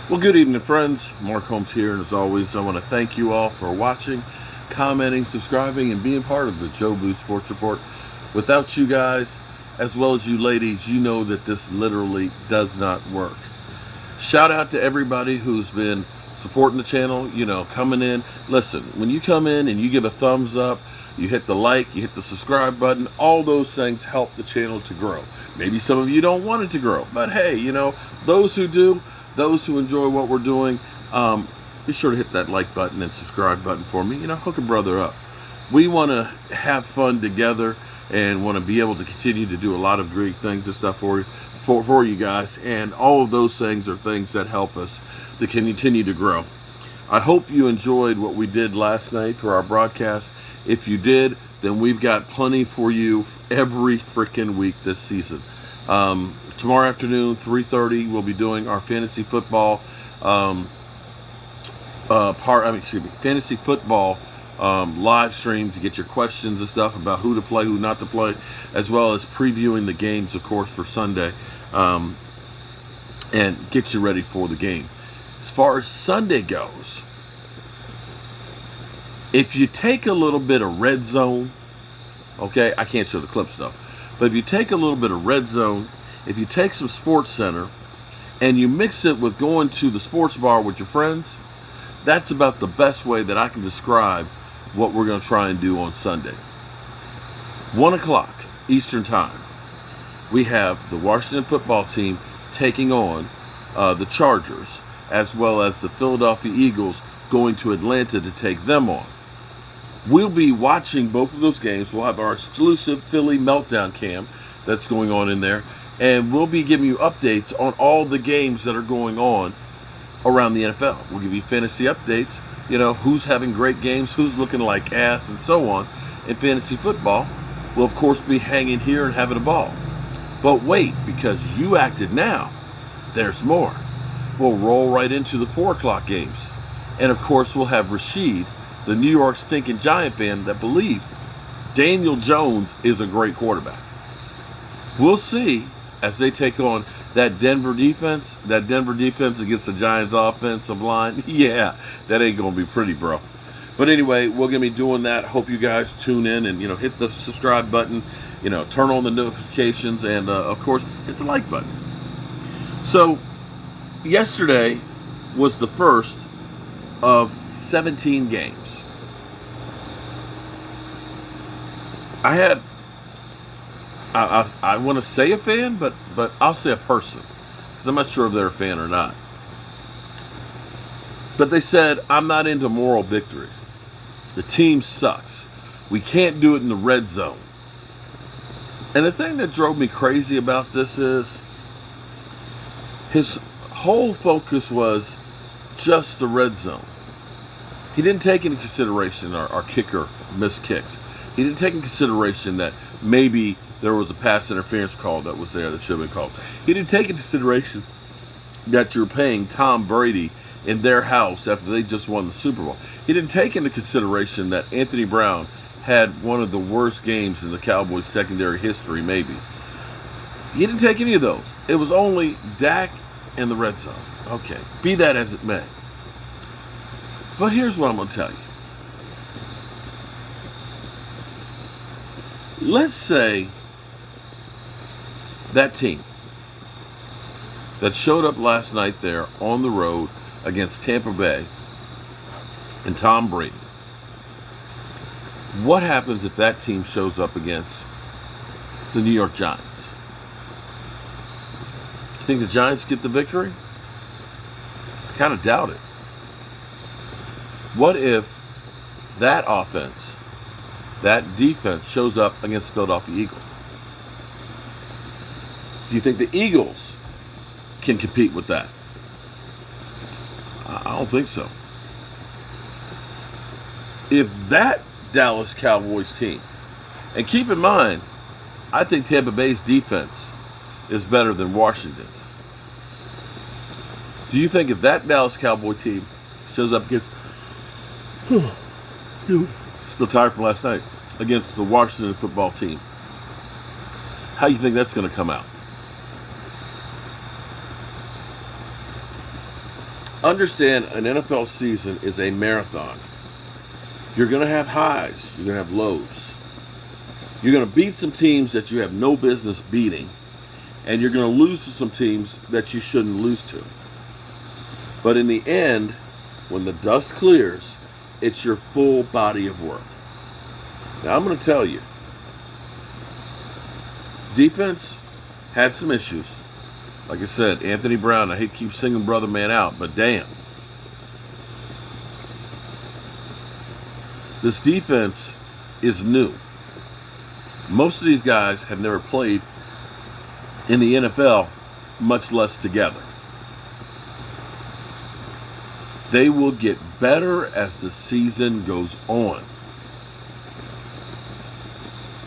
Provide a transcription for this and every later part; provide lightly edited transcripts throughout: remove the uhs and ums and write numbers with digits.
Well, good evening, friends. Mark Holmes here, and as always, I want to thank you all for watching, commenting, subscribing, and being part of the Joe Blue Sports Report. Without you guys, as well as you ladies, you know that this literally does not work. Shout out to everybody who's been supporting the channel, coming in. Listen, when you come in and you give a thumbs up, you hit the like, you hit the subscribe button, all those things help the channel to grow. Maybe some of you don't want it to grow, but hey, those who do, those who enjoy what we're doing, be sure to hit that like button and subscribe button for me. Hook a brother up. We want to have fun together and want to be able to continue to do a lot of great things and stuff for you guys. And all of those things are things that help us to continue to grow. I hope you enjoyed what we did last night for our broadcast. If you did, then we've got plenty for you every freaking week this season. Tomorrow afternoon, 3:30, we'll be doing our fantasy football fantasy football live stream to get your questions and stuff about who to play, who not to play, as well as previewing the games, of course, for Sunday, and get you ready for the game. As far as Sunday goes, if you take a little bit of red zone, okay, I can't show the clips though, but if you take a little bit of red zone, if you take some Sports Center and you mix it with going to the sports bar with your friends, that's about the best way that I can describe what we're going to try and do on Sundays. 1 o'clock Eastern Time, we have the Washington football team taking on the Chargers, as well as the Philadelphia Eagles going to Atlanta to take them on. We'll be watching both of those games. We'll have our exclusive Philly Meltdown cam that's going on in there. And we'll be giving you updates on all the games that are going on around the NFL. We'll give you fantasy updates, who's having great games, who's looking like ass, and so on. In fantasy football, we'll of course be hanging here and having a ball. But wait, because you acted now, there's more. We'll roll right into the 4 o'clock games. And of course, we'll have Rashid, the New York stinking Giant fan that believes Daniel Jones is a great quarterback. We'll see as they take on that Denver defense against the Giants offensive line. Yeah, that ain't going to be pretty, bro. But anyway, we're going to be doing that. Hope you guys tune in and, hit the subscribe button, turn on the notifications, and, of course, hit the like button. So, yesterday was the first of 17 games. I want to say a fan, but I'll say a person, because I'm not sure if they're a fan or not. But they said, I'm not into moral victories. The team sucks. We can't do it in the red zone. And the thing that drove me crazy about this is his whole focus was just the red zone. He didn't take into consideration our kicker missed kicks. He didn't take into consideration that maybe there was a pass interference call that was there that should have been called. He didn't take into consideration that you're paying Tom Brady in their house after they just won the Super Bowl. He didn't take into consideration that Anthony Brown had one of the worst games in the Cowboys secondary history, maybe. He didn't take any of those. It was only Dak and the red zone. Okay, be that as it may. But here's what I'm going to tell you. Let's say that team that showed up last night there on the road against Tampa Bay and Tom Brady. What happens if that team shows up against the New York Giants? You think the Giants get the victory? I kind of doubt it. What if that offense, that defense shows up against the Philadelphia Eagles? Do you think the Eagles can compete with that? I don't think so. If that Dallas Cowboys team, and keep in mind, I think Tampa Bay's defense is better than Washington's. Do you think if that Dallas Cowboy team shows up against, still tired from last night, against the Washington football team, how you think that's going to come out? Understand an NFL season is a marathon. You're going to have highs. You're going to have lows. You're going to beat some teams that you have no business beating. And you're going to lose to some teams that you shouldn't lose to. But in the end, when the dust clears, it's your full body of work. Now, I'm going to tell you, defense had some issues. Like I said, Anthony Brown, I hate to keep singing Brother Man out, but damn. This defense is new. Most of these guys have never played in the NFL, much less together. They will get better as the season goes on.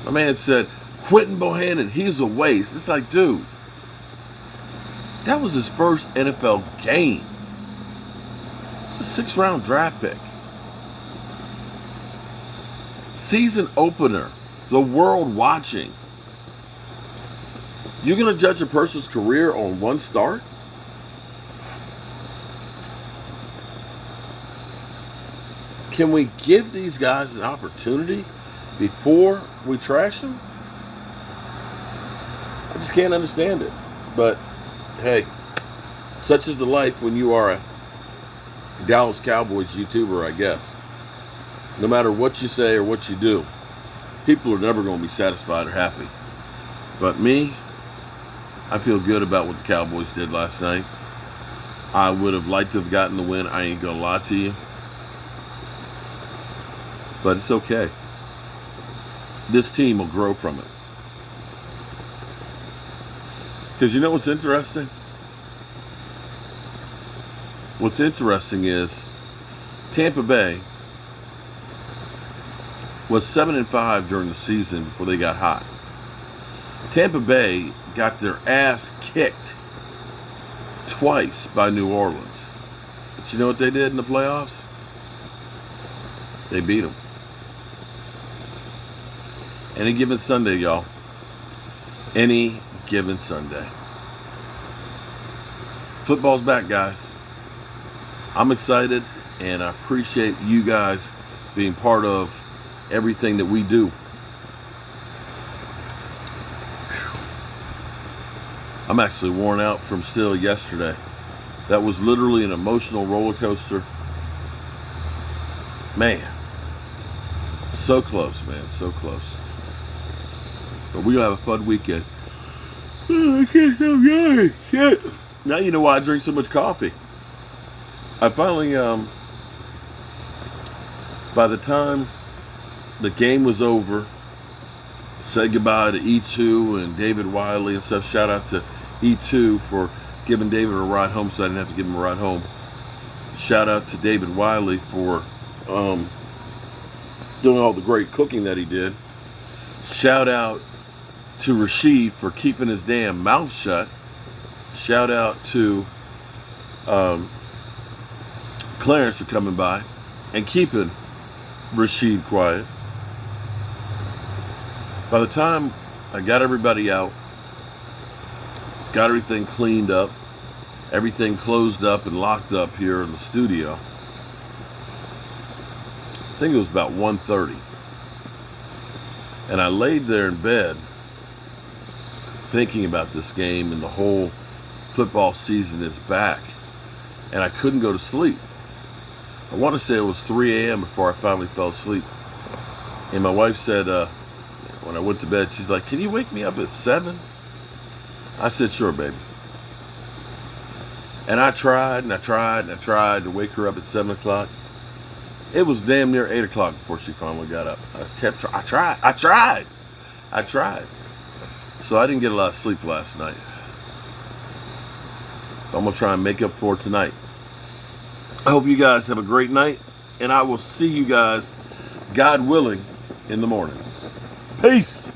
My man said, Quentin Bohannon, he's a waste. It's like, dude, that was his first NFL game. It's a 6th-round draft pick. Season opener. The world watching. You're going to judge a person's career on one start? Can we give these guys an opportunity before we trash them? I just can't understand it. But, hey, such is the life when you are a Dallas Cowboys YouTuber, I guess. No matter what you say or what you do, people are never going to be satisfied or happy. But me, I feel good about what the Cowboys did last night. I would have liked to have gotten the win. I ain't going to lie to you. But it's okay. This team will grow from it. Because you know what's interesting? What's interesting is Tampa Bay was 7-5 during the season before they got hot. Tampa Bay got their ass kicked twice by New Orleans. But you know what they did in the playoffs? They beat them. Any given Sunday, y'all. Any given Sunday. Football's back, guys. I'm excited, and I appreciate you guys being part of everything that we do. I'm actually worn out from still yesterday. That was literally an emotional roller coaster. Man. So close, man. So close. But we're going to have a fun weekend. Oh, I can't stop yawning. Shit. Now you know why I drink so much coffee. I finally, by the time the game was over, said goodbye to E2 and David Wiley and stuff. Shout out to E2 for giving David a ride home so I didn't have to give him a ride home. Shout out to David Wiley for doing all the great cooking that he did. Shout out to Rasheed for keeping his damn mouth shut. Shout out to Clarence for coming by and keeping Rasheed quiet. By the time I got everybody out, got everything cleaned up, everything closed up and locked up here in the studio, I think it was about 1:30. And I laid there in bed thinking about this game, and the whole football season is back. And I couldn't go to sleep. I want to say it was 3 a.m. before I finally fell asleep. And my wife said, when I went to bed, she's like, "Can you wake me up at 7?" I said, "Sure, baby." And I tried and I tried and I tried to wake her up at 7 o'clock. It was damn near 8 o'clock before she finally got up. I tried. So I didn't get a lot of sleep last night. I'm going to try and make up for it tonight. I hope you guys have a great night, and I will see you guys, God willing, in the morning. Peace.